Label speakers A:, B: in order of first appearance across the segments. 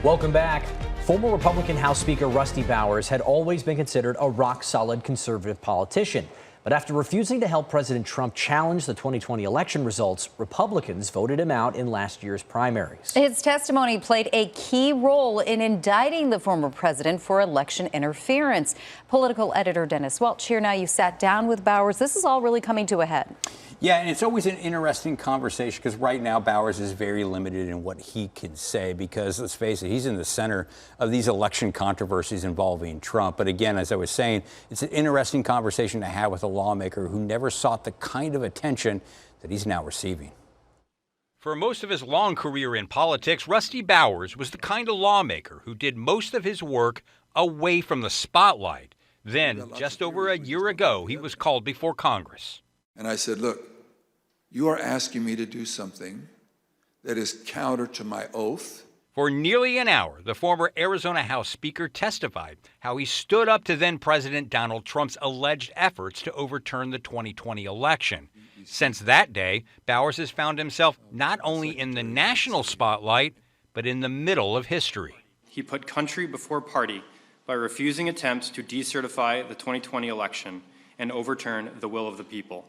A: Welcome back. Former Republican House Speaker Rusty Bowers had always been considered a rock-solid conservative politician. But after refusing to help President Trump challenge the 2020 election results, Republicans voted him out in last year's primaries.
B: His testimony played a key role in indicting the former president for election interference. Political editor Dennis Welch here. Now, you sat down with Bowers. This is all really coming to a head.
C: Yeah, and it's always an interesting conversation because right now Bowers is very limited in what he can say because, let's face it, he's in the center of these election controversies involving Trump. But again, as I was saying, it's an interesting conversation to have with a lawmaker who never sought the kind of attention that he's now receiving.
D: For most of his long career in politics, Rusty Bowers was the kind of lawmaker who did most of his work away from the spotlight. Then, just over a year ago, he was called before Congress.
E: And I said, look, you are asking me to do something that is counter to my oath.
D: For nearly an hour, the former Arizona House Speaker testified how he stood up to then-President Donald Trump's alleged efforts to overturn the 2020 election. Since that day, Bowers has found himself not only in the national spotlight, but in the middle of history.
F: He put country before party by refusing attempts to decertify the 2020 election and overturn the will of the people.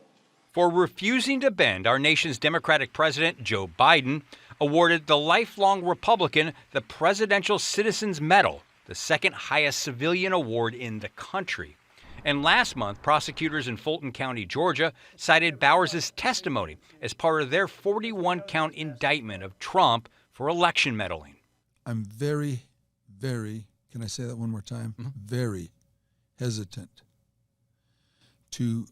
D: For refusing to bend, our nation's Democratic President, Joe Biden, awarded the lifelong Republican the Presidential Citizens Medal, the second highest civilian award in the country. And last month, prosecutors in Fulton County, Georgia, cited Bowers' testimony as part of their 41-count indictment of Trump for election meddling.
G: I'm very, can I say that one more time? Very hesitant to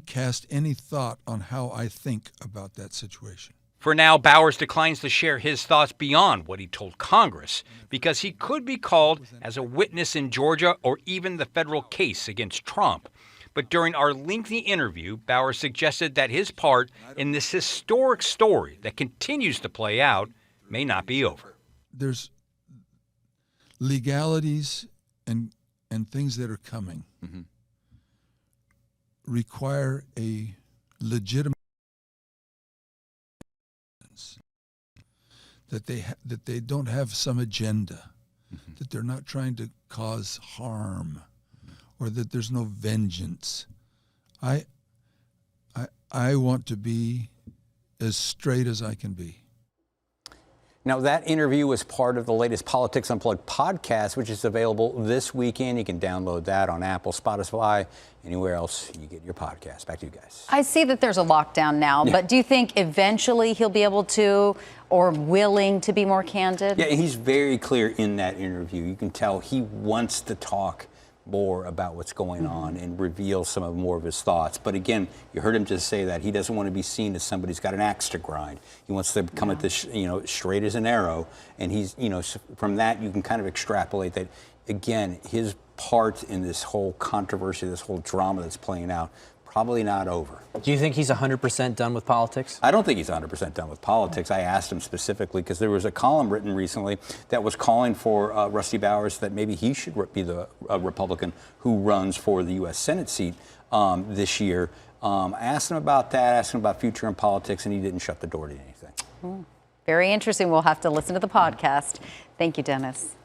G: cast any thought on how I think about that situation.
D: For now, Bowers declines to share his thoughts beyond what he told Congress because he could be called as a witness in Georgia or even the federal case against Trump. But during our lengthy interview, Bowers suggested that his part in this historic story that continues to play out may not be over.
G: There's legalities and things that are coming require a legitimate that they don't have some agenda, that they're not trying to cause harm, or that there's no vengeance. I want to be as straight as I can be.
C: Now, that interview was part of the latest Politics Unplugged podcast, which is available this weekend. You can download that on Apple, Spotify, anywhere else you get your podcast. Back to you guys.
B: I see that there's a lockdown now, but do you think eventually he'll be able to or willing to be more candid?
C: Yeah, he's very clear in that interview. You can tell he wants to talk more about what's going on and reveal some of more of his thoughts. But again, you heard him just say that he doesn't want to be seen as somebody who's got an axe to grind. He wants to come at this, straight as an arrow. And he's, from that you can kind of extrapolate that, again, his part in this whole controversy, this whole drama that's playing out, probably not over.
A: Do you think he's 100% done with politics?
C: I don't think he's 100% done with politics. I asked him specifically because there was a column written recently that was calling for Rusty Bowers that maybe he should be the Republican who runs for the U.S. Senate seat this year. I asked him about that, asked him about future in politics, and he didn't shut the door to anything.
B: Very interesting. We'll have to listen to the podcast. Thank you, Dennis.